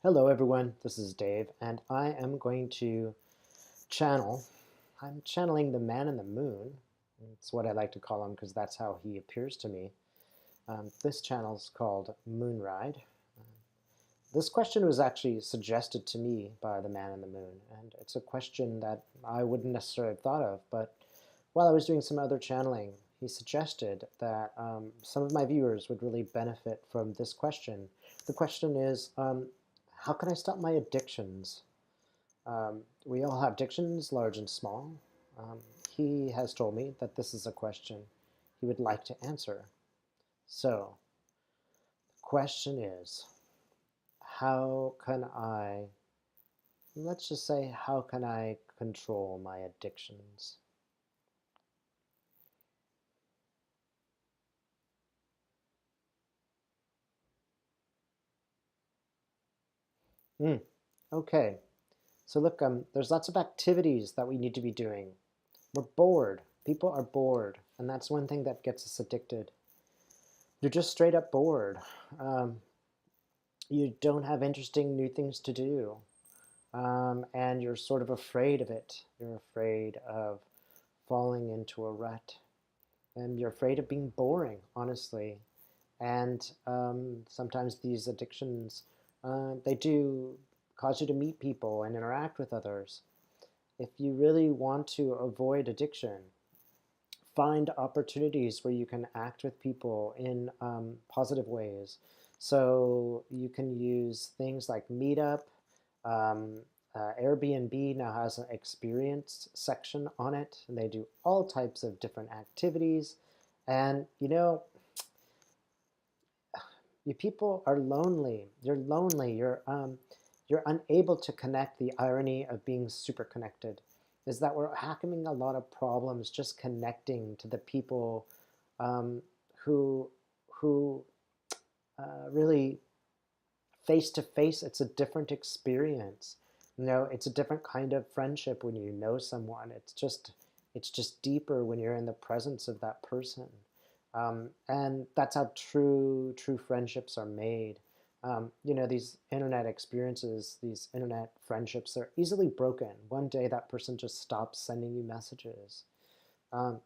Hello everyone, this is Dave, and I am going to channel. I'm channeling the man in the moon. It's what I like to call him because that's how he appears to me. This channel is called Moonride. This question was actually suggested to me by the man in the moon, and it's a question that I wouldn't necessarily have thought of, but while I was doing some other channeling, he suggested that some of my viewers would really benefit from this question. The question is, how can I stop my addictions? We all have addictions, large and small. Um, he has told me that this is a question he would like to answer. So, the question is, how can let's just say, how can I control my addictions? Okay, so look, there's lots of activities that we need to be doing. We're bored. People are bored, and that's one thing that gets us addicted. You're just straight up bored. Um, you don't have interesting new things to do, and you're sort of afraid of it. You're afraid of falling into a rut, and you're afraid of being boring, honestly. And sometimes these addictions, they do cause you to meet people and interact with others. If you really want to avoid addiction, find opportunities where you can act with people in positive ways. So you can use things like Meetup. Um, Airbnb now has an experience section on it, and they do all types of different activities. And you people are lonely. You're lonely. You're unable to connect. The irony of being super connected is that we're having a lot of problems just connecting to the people um, who who really face to face. It's a different experience. It's a different kind of friendship when you know someone. It's just deeper when you're in the presence of that person. And that's how true friendships are made. These internet experiences, these internet friendships, they're easily broken. One day that person just stops sending you messages. Um,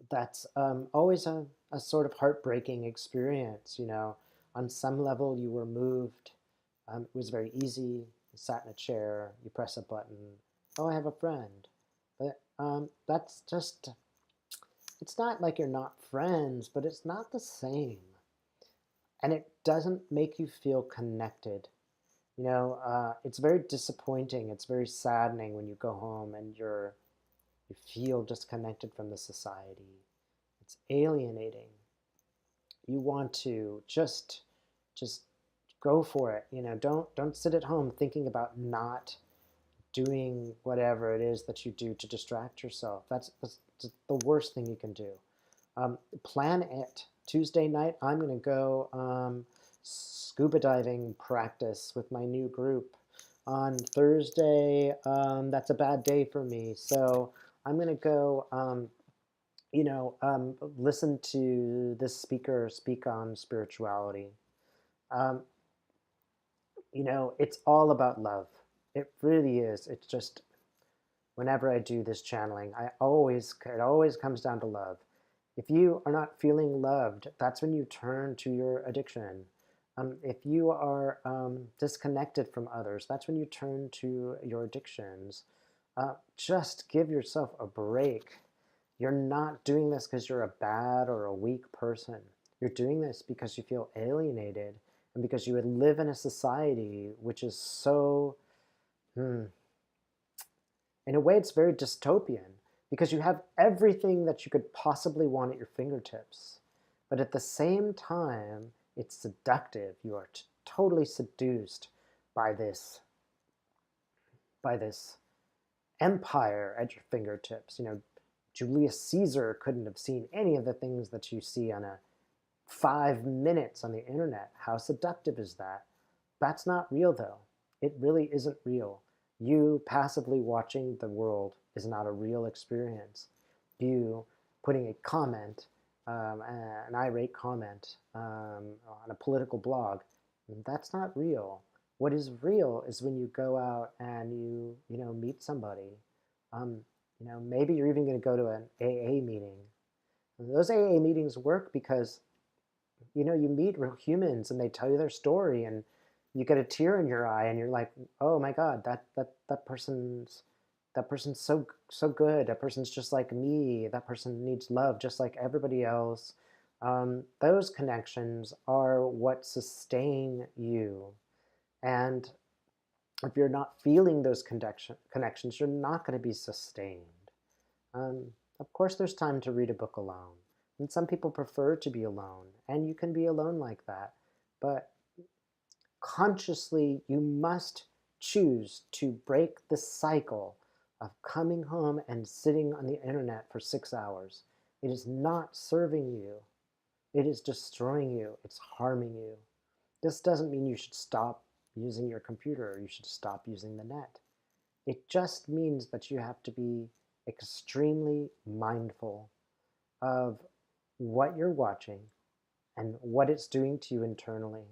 that's always a sort of heartbreaking experience. On some level you were moved. It was very easy. You sat in a chair, you press a button. Oh, I have a friend. But that's just, it's not like you're not friends, but it's not the same. And it doesn't make you feel connected. It's very disappointing. It's very saddening when you go home and you feel disconnected from the society. It's alienating. You want to just go for it. Don't sit at home thinking about not doing whatever it is that you do to distract yourself. That's the worst thing you can do. Plan it. Tuesday night, I'm going to go scuba diving practice with my new group. On Thursday, that's a bad day for me, so I'm going to go listen to this speaker speak on spirituality. Um, it's all about love. It really is. It's just whenever I do this channeling, it always comes down to love. If you are not feeling loved, that's when you turn to your addiction. If you are disconnected from others, that's when you turn to your addictions. Just give yourself a break. You're not doing this because you're a bad or a weak person. You're doing this because you feel alienated and because you would live in a society which is so, in a way, it's very dystopian because you have everything that you could possibly want at your fingertips. But at the same time, it's seductive. You are totally seduced by this empire at your fingertips. Julius Caesar couldn't have seen any of the things that you see on a 5 minutes on the internet. How seductive is that? That's not real, though. It really isn't real. You passively watching the world is not a real experience. You putting a comment, an irate comment on a political blog, that's not real. What is real is when you go out and you know, meet somebody. Um, you know, maybe you're even going to go to an AA meeting. And those AA meetings work because, you know, you meet real humans and they tell you their story and you get a tear in your eye and you're like, oh my God, that person's so good. That person's just like me. That person needs love just like everybody else. Those connections are what sustain you. And if you're not feeling those connections, you're not going to be sustained. Um, of course, there's time to read a book alone. And some people prefer to be alone, and you can be alone like that. But consciously, you must choose to break the cycle of coming home and sitting on the internet for 6 hours. It is not serving you, it is destroying you, it's harming you. This doesn't mean you should stop using your computer or you should stop using the net. It just means that you have to be extremely mindful of what you're watching and what it's doing to you internally.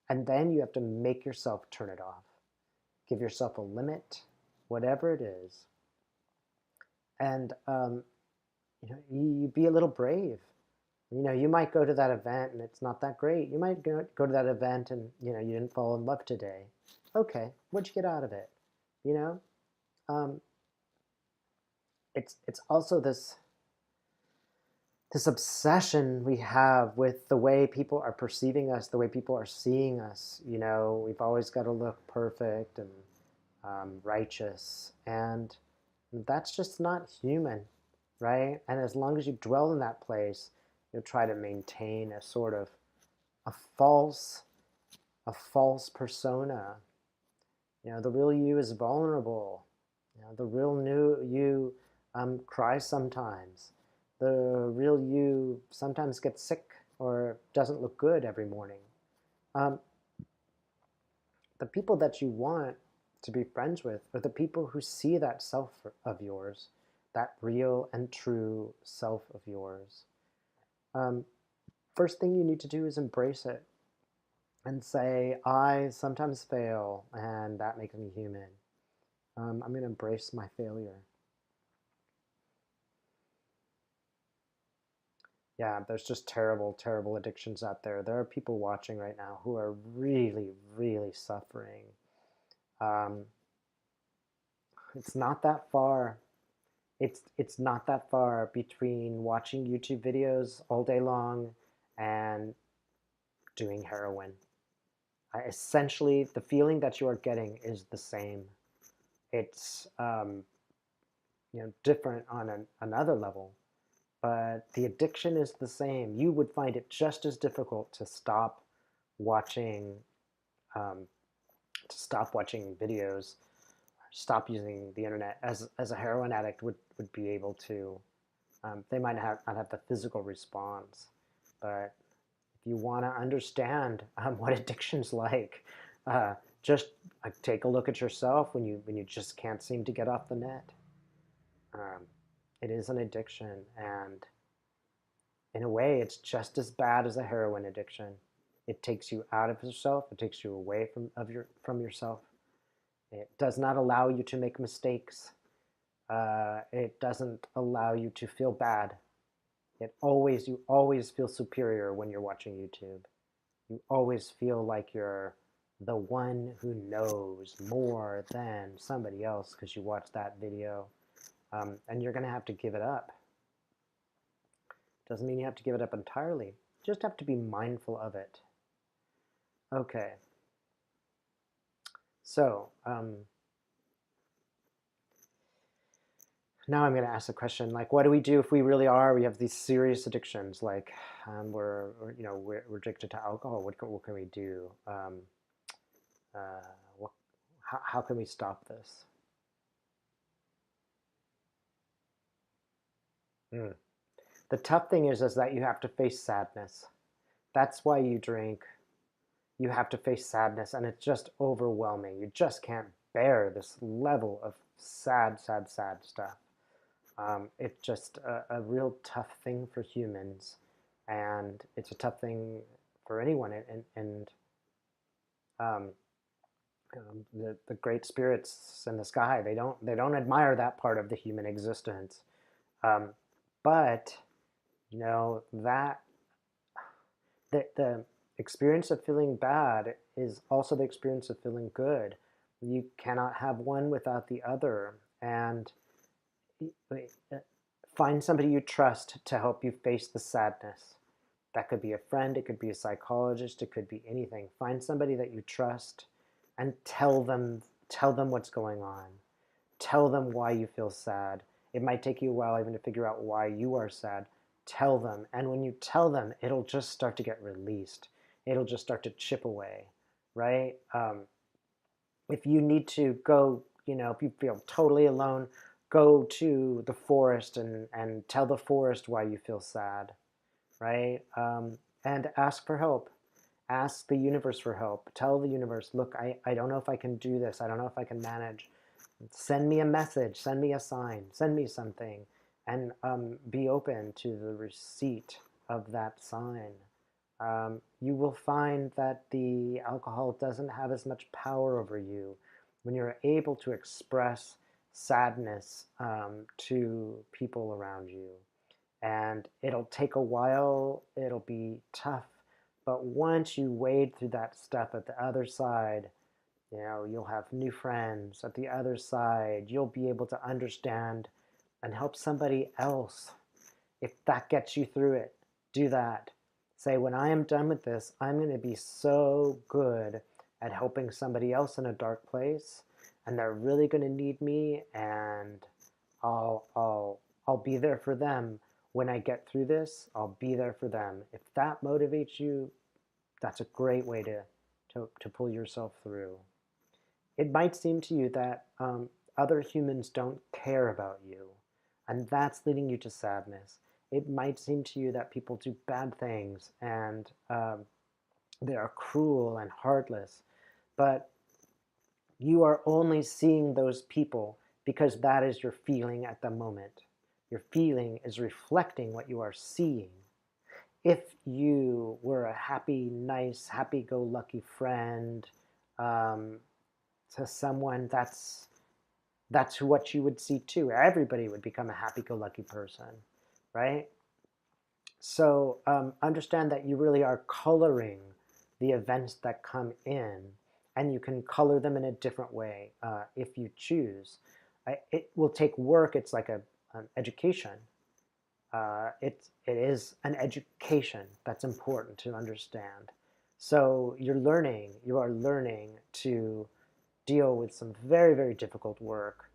And then you have to make yourself turn it off. Give yourself a limit, whatever it is. And you know, you be a little brave. You know, you might go to that event and it's not that great. You might go to that event and, you know, you didn't fall in love today. Okay, what'd you get out of it? You know, um, it's also this obsession we have with the way people are perceiving us, the way people are seeing us. You know, we've always got to look perfect and righteous, and that's just not human, right? And as long as you dwell in that place, you'll try to maintain a sort of a false a false persona. You know, the real you is vulnerable. You know, the real new you cries sometimes. The real you sometimes gets sick or doesn't look good every morning. Um, the people that you want to be friends with are the people who see that self of yours, that real and true self of yours. Um, First thing you need to do is embrace it and say, I sometimes fail, and that makes me human. I'm going to embrace my failure. Yeah, there's just terrible, terrible addictions out there. There are people watching right now who are really, really suffering. Um, it's not that far. It's not that far between watching YouTube videos all day long and doing heroin. Essentially, the feeling that you are getting is the same. It's you know, different on another level, but the addiction is the same. You would find it just as difficult to watching um, stop watching videos, stop using the internet as a heroin addict would be able to. They might not have the physical response, but if you want to understand what addiction's like, just take a look at yourself when you just can't seem to get off the net. Um, it is an addiction, and in a way, it's just as bad as a heroin addiction. It takes you out of yourself. It takes you away from yourself. It does not allow you to make mistakes. It doesn't allow you to feel bad. You always feel superior when you're watching YouTube. You always feel like you're the one who knows more than somebody else because you watched that video. And you're going to have to give it up. Doesn't mean you have to give it up entirely. You just have to be mindful of it. Okay. So, now I'm going to ask the question, like, what do we do if we really are? We have these serious addictions, like we're addicted to alcohol. What can we do? Uh, what, how can we stop this? Mm. The tough thing is that you have to face sadness. That's why you drink. You have to face sadness, and it's just overwhelming. You just can't bear this level of sad, sad, sad stuff. It's just a real tough thing for humans, and it's a tough thing for anyone. And The great spirits in the sky, they don't admire that part of the human existence. Um, but you know that the experience of feeling bad is also the experience of feeling good. You cannot have one without the other. And find somebody you trust to help you face the sadness. That could be a friend, it could be a psychologist, it could be anything. Find somebody that you trust and tell them what's going on. Tell them why you feel sad. It might take you a while even to figure out why you are sad. Tell them, and when you tell them, it'll just start to get released. It'll just start to chip away, right? If you need to go, if you feel totally alone, go to the forest and tell the forest why you feel sad, right? And ask for help. Ask the universe for help. Tell the universe, look, I don't know if I can do this. I don't know if I can manage. Send me a message, send me a sign, send me something, and be open to the receipt of that sign. You will find that the alcohol doesn't have as much power over you when you're able to express sadness to people around you. And it'll take a while, it'll be tough, but once you wade through that stuff at the other side, you'll have new friends at the other side. You'll be able to understand and help somebody else. If that gets you through it, do that. Say, when I am done with this, I'm going to be so good at helping somebody else in a dark place, and they're really going to need me, and I'll be there for them. When I get through this, I'll be there for them. If that motivates you, that's a great way to pull yourself through. It might seem to you that other humans don't care about you, and that's leading you to sadness. It might seem to you that people do bad things and they are cruel and heartless, but you are only seeing those people because that is your feeling at the moment. Your feeling is reflecting what you are seeing. If you were a happy, nice, happy-go-lucky friend, um, to someone, that's what you would see too. Everybody would become a happy-go-lucky person, right? So understand that you really are coloring the events that come in, and you can color them in a different way if you choose. It will take work. It's like an education. It is an education that's important to understand. So you are learning to deal with some very, very difficult work.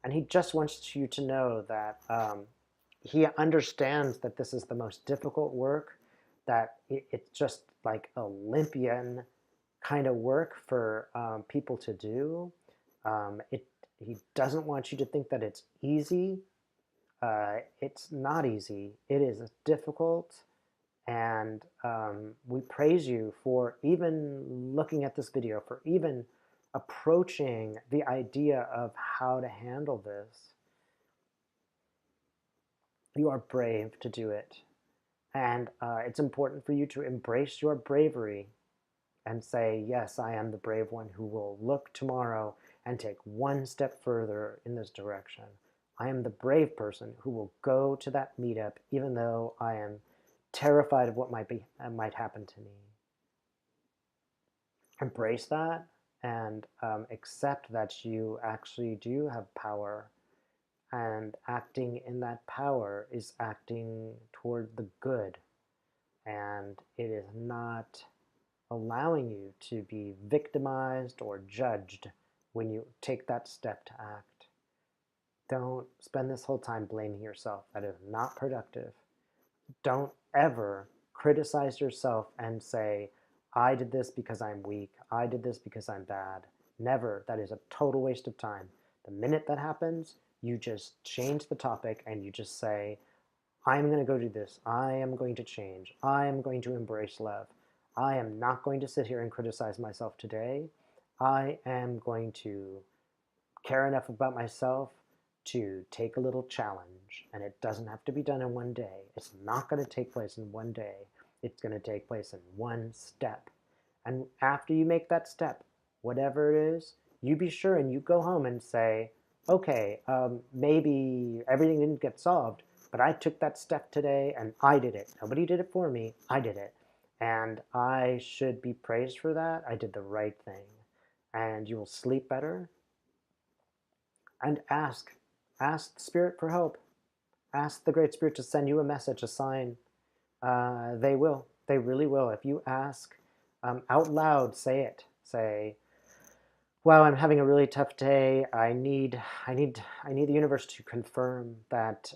And he just wants you to know that he understands that this is the most difficult work, that it's just like Olympian kind of work for people to do. He doesn't want you to think that it's easy. It's not easy. It is difficult. And we praise you for even looking at this video, for even approaching the idea of how to handle this. You are brave to do it. And it's important for you to embrace your bravery and say, yes, I am the brave one who will look tomorrow and take one step further in this direction. I am the brave person who will go to that meetup even though I am terrified of what might happen to me. Embrace that and accept that you actually do have power, and acting in that power is acting toward the good, and it is not allowing you to be victimized or judged when you take that step to act. Don't spend this whole time blaming yourself. That is not productive. Don't ever criticize yourself and say, I did this because I'm weak. I did this because I'm bad. Never. That is a total waste of time. The minute that happens, you just change the topic and you just say, I'm going to go do this. I am going to change. I am going to embrace love. I am not going to sit here and criticize myself today. I am going to care enough about myself to take a little challenge. And it doesn't have to be done in one day. It's not going to take place in one day. It's going to take place in one step. And after you make that step, whatever it is, you be sure and you go home and say, okay, maybe everything didn't get solved, but I took that step today and I did it. Nobody did it for me. I did it. And I should be praised for that. I did the right thing. And you will sleep better. And ask the Spirit for help. Ask the Great Spirit to send you a message, a sign. They will. They really will. If you ask out loud, say it. Say, "Wow, I'm having a really tough day. I need the universe to confirm that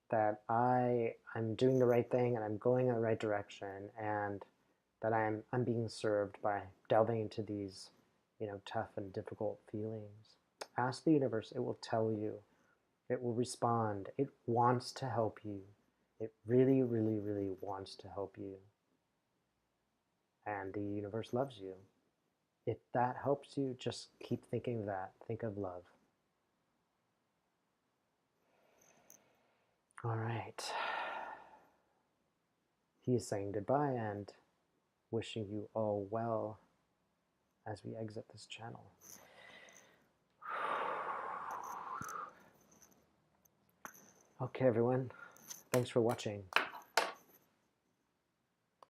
that I'm doing the right thing and I'm going in the right direction, and that I'm being served by delving into these, tough and difficult feelings." Ask the universe. It will tell you. It will respond. It wants to help you. It really, really, really wants to help you. And the universe loves you. If that helps you, just keep thinking that. Think of love. All right. He is saying goodbye and wishing you all well as we exit this channel. Okay, everyone. Thanks for watching.